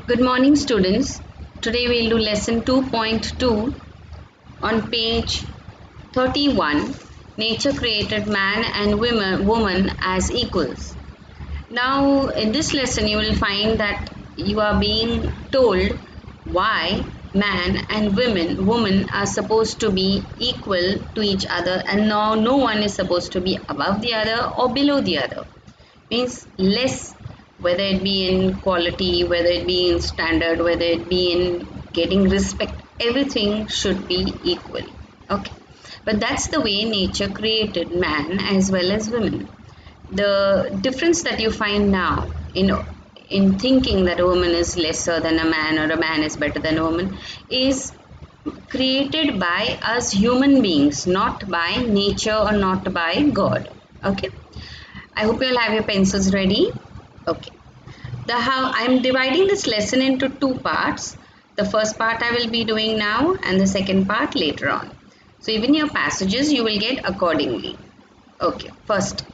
Good morning, students. Today we'll do lesson 2.2 on page 31. Nature created man and woman as equals. Now, in this lesson, you will find that you are being told why man and woman are supposed to be equal to each other, and now no one is supposed to be above the other or below the other. Means less, whether it be in quality, whether it be in standard, whether it be in getting respect, everything should be equal. Okay, but that's the way nature created man as well as women. The difference that you find now in thinking that a woman is lesser than a man or a man is better than a woman is created by us human beings, not by nature or not by God. Okay, I hope you'll have your pencils ready. Okay. The how I'm dividing this lesson into two parts. The first part I will be doing now and the second part later on. So even your passages you will get accordingly. Okay. First,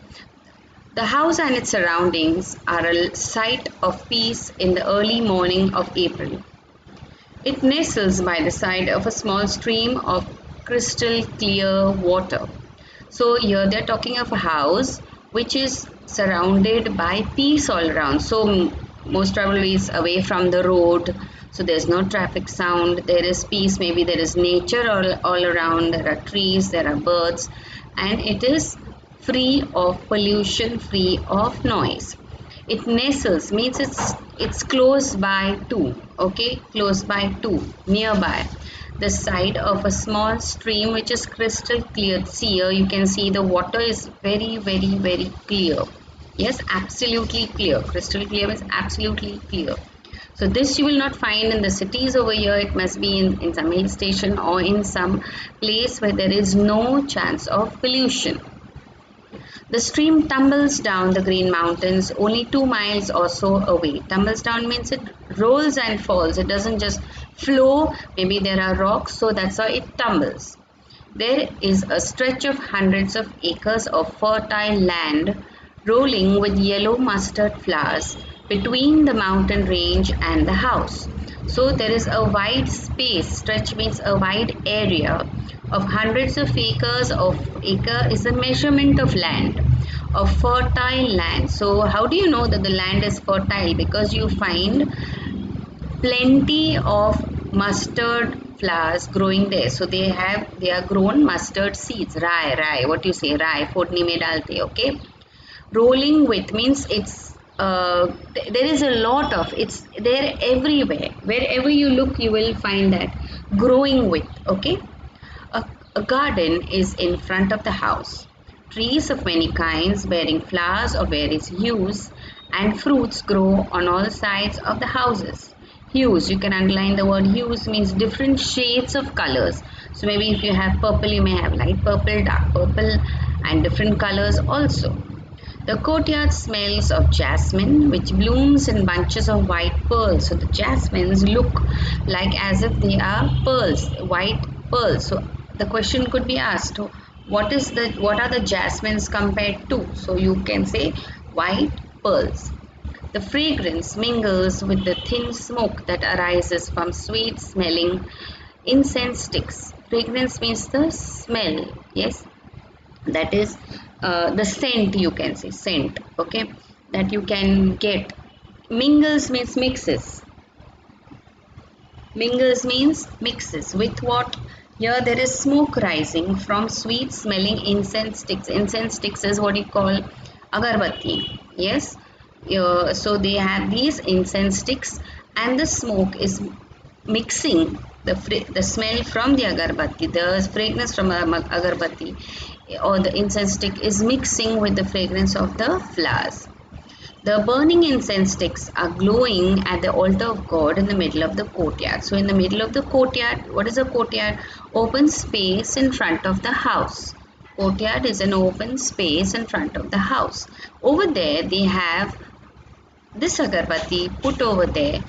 the house and its surroundings are a site of peace in the early morning of April. It nestles by the side of a small stream of crystal clear water. So here they're talking of a house which is surrounded by peace all around. So most probably is away from the road. So there's no traffic sound. There is peace. Maybe there is nature all around. There are trees. There are birds. And it is free of pollution, free of noise. It nestles means it's close by to, okay, close by to, nearby the side of a small stream which is crystal clear. See here you can see the water is very clear. Yes, absolutely clear. Crystal clear means absolutely clear. So this you will not find in the cities over here. It must be in some hill station or in some place where there is no chance of pollution. The stream tumbles down the green mountains only 2 miles or so away. Tumbles down means it rolls and falls. It doesn't just flow. Maybe there are rocks, so that's how it tumbles. There is a stretch of hundreds of acres of fertile land rolling with yellow mustard flowers between the mountain range and the house. So there is a wide space. Stretch means a wide area of hundreds of acres. Acre is a measurement of land, of fertile land. So how do you know that the land is fertile? Because you find plenty of mustard flowers growing there. So they are grown mustard seeds. Rye, what you say, rye फोड़नी में डालते, okay. Rolling with means it's there is a lot of, it's there everywhere. Wherever you look you will find that growing with, okay. A garden is in front of the house. Trees of many kinds bearing flowers of various hues and fruits grow on all sides of the houses. Hues, you can underline the word hues, means different shades of colors. So maybe if you have purple, you may have light purple, dark purple, and different colors also. The courtyard smells of jasmine, which blooms in bunches of white pearls. So the jasmines look like as if they are pearls, white pearls. So the question could be asked, what are the jasmines compared to? So you can say white pearls. The fragrance mingles with the thin smoke that arises from sweet smelling incense sticks. Fragrance means the smell, yes, that is the scent, you can say scent, okay, that you can get. Mingles means mixes. Mingles means mixes with what? Here there is smoke rising from sweet smelling incense sticks. Incense sticks is what you call agarbatti. Yes. So they have these incense sticks and the smoke is mixing the smell from the agarbatti, the fragrance from agarbatti or the incense stick is mixing with the fragrance of the flowers. The burning incense sticks are glowing at the altar of God in the middle of the courtyard. So in the middle of the courtyard, what is a courtyard? Open space in front of the house. Courtyard is an open space in front of the house. Over there they have this agarbatti put over there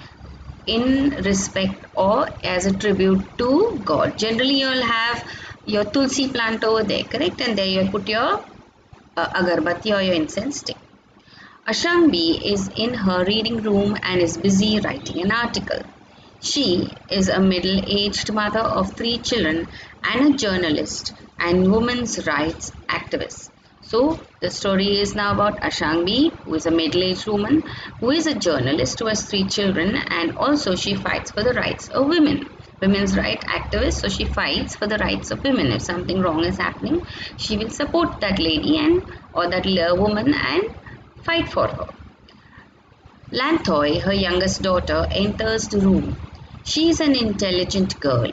in respect or as a tribute to God. Generally you will have your tulsi plant over there, correct? And there you put your agarbatti or your incense stick. Ashangbi is in her reading room and is busy writing an article. She is a middle-aged mother of 3 children and a journalist and women's rights activist. So the story is now about Ashangbi, who is a middle-aged woman, who is a journalist who has 3 children, and also she fights for the rights of women. Women's rights activist, so she fights for the rights of women. If something wrong is happening, she will support that lady and or that woman and fight for her. Lanthoy, her youngest daughter, enters the room. She is an intelligent girl.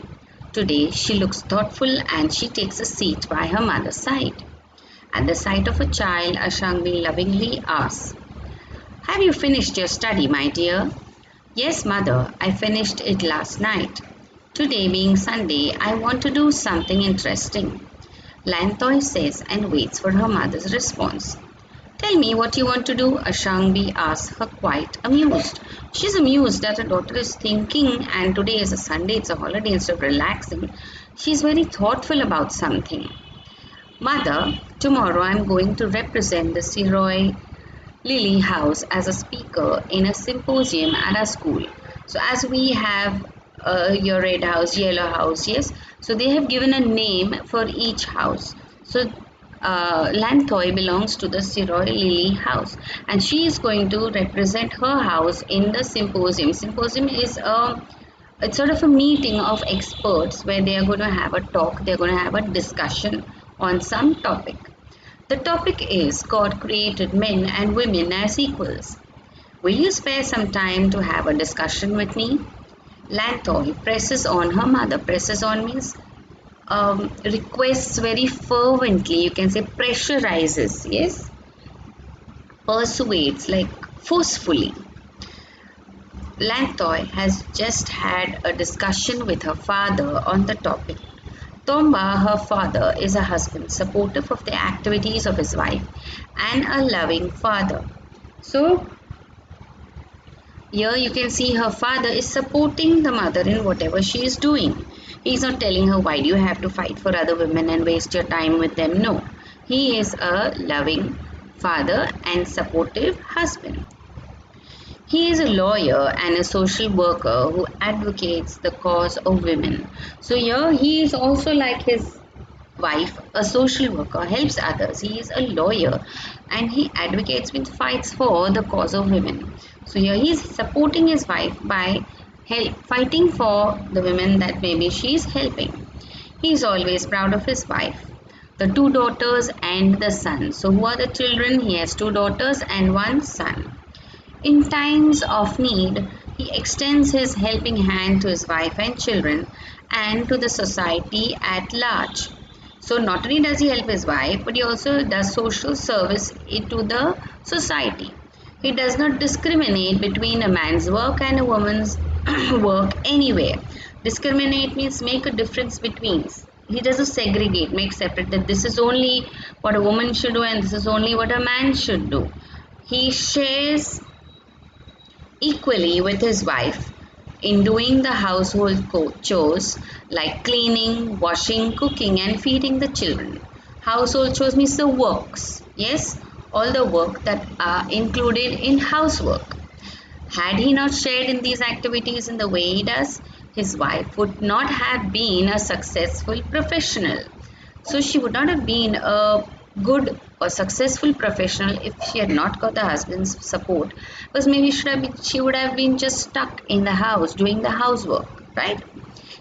Today she looks thoughtful and she takes a seat by her mother's side. At the sight of a child, Ashangbi lovingly asks, "Have you finished your study, my dear?" "Yes, mother, I finished it last night. Today being Sunday, I want to do something interesting," Lanthoy says and waits for her mother's response. "Tell me what you want to do," Ashangbi asks her, quite amused. She's amused that her daughter is thinking, and today is a Sunday, it's a holiday, instead of relaxing. She's very thoughtful about something. "Mother, tomorrow I'm going to represent the Siroy Lily House as a speaker in a symposium at our school." So as we have your red house, yellow house, yes. So they have given a name for each house. So Lanthoy belongs to the Siroy Lily house, and she is going to represent her house in the symposium. Symposium is it's sort of a meeting of experts where they are going to have a talk, they are going to have a discussion on some topic. The topic is God created men and women as equals. Will you spare some time to have a discussion with me? Lanthoy presses on her mother. Presses on means requests very fervently. You can say pressurizes, yes? Persuades, like forcefully. Lanthoy has just had a discussion with her father on the topic. Tomba, her father, is a husband, supportive of the activities of his wife and a loving father. So, here you can see her father is supporting the mother in whatever she is doing. He is not telling her, "Why do you have to fight for other women and waste your time with them?" No, he is a loving father and supportive husband. He is a lawyer and a social worker who advocates the cause of women. So here he is also like his wife, a social worker, helps others. He is a lawyer and he advocates with fights for the cause of women. So here he is supporting his wife by fighting for the women that maybe she is helping. He is always proud of his wife, the 2 daughters and the son. So who are the children? He has 2 daughters and one son. In times of need, he extends his helping hand to his wife and children and to the society at large. So not only does he help his wife, but he also does social service to the society. He does not discriminate between a man's work and a woman's work anywhere. Discriminate means make a difference between. He doesn't segregate, make separate that this is only what a woman should do and this is only what a man should do. He shares equally with his wife in doing the household chores like cleaning, washing, cooking and feeding the children. Household chores means the works, yes, all the work that are included in housework. Had he not shared in these activities in the way he does, his wife would not have been a successful professional. So she would not have been a good or successful professional if she had not got the husband's support. Because maybe she would have been just stuck in the house doing the housework, right?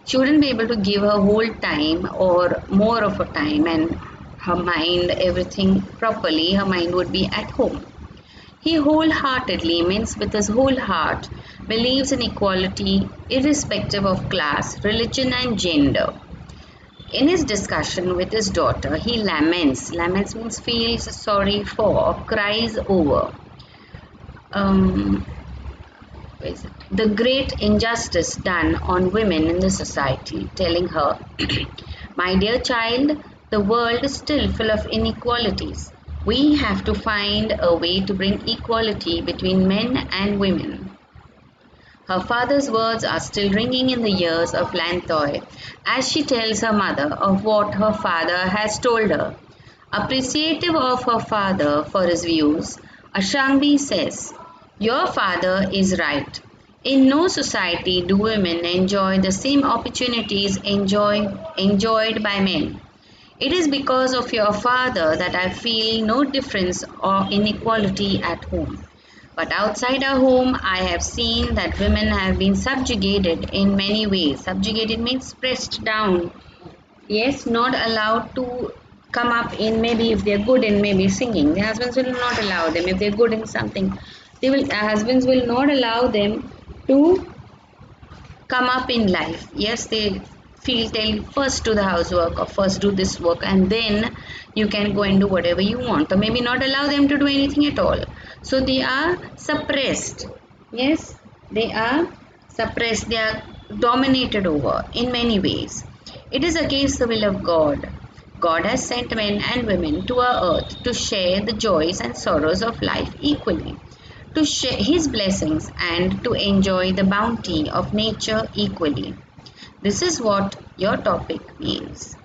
She wouldn't be able to give her whole time or more of her time and her mind everything properly. Her mind would be at home. He wholeheartedly, means with his whole heart, believes in equality irrespective of class, religion and gender. In his discussion with his daughter, he laments. Laments means feels sorry for or cries over. Um, the great injustice done on women in the society, telling her, "My dear child, the world is still full of inequalities. We have to find a way to bring equality between men and women." Her father's words are still ringing in the ears of Lanthoy as she tells her mother of what her father has told her. Appreciative of her father for his views, Ashangbi says, your father is right. In no society do women enjoy the same opportunities enjoyed by men. It is because of your father that I feel no difference or inequality at home. But outside our home, I have seen that women have been subjugated in many ways. Subjugated means pressed down. Yes, not allowed to come up in, maybe if they're good in maybe singing. Their husbands will not allow them. If they're good in something, husbands will not allow them to come up in life. Yes, they feel tell first do the housework or first do this work and then you can go and do whatever you want, or maybe not allow them to do anything at all. So they are suppressed. Yes, they are suppressed, they are dominated over in many ways. It is against the will of God. God has sent men and women to our earth to share the joys and sorrows of life equally, to share his blessings and to enjoy the bounty of nature equally. This is what your topic means.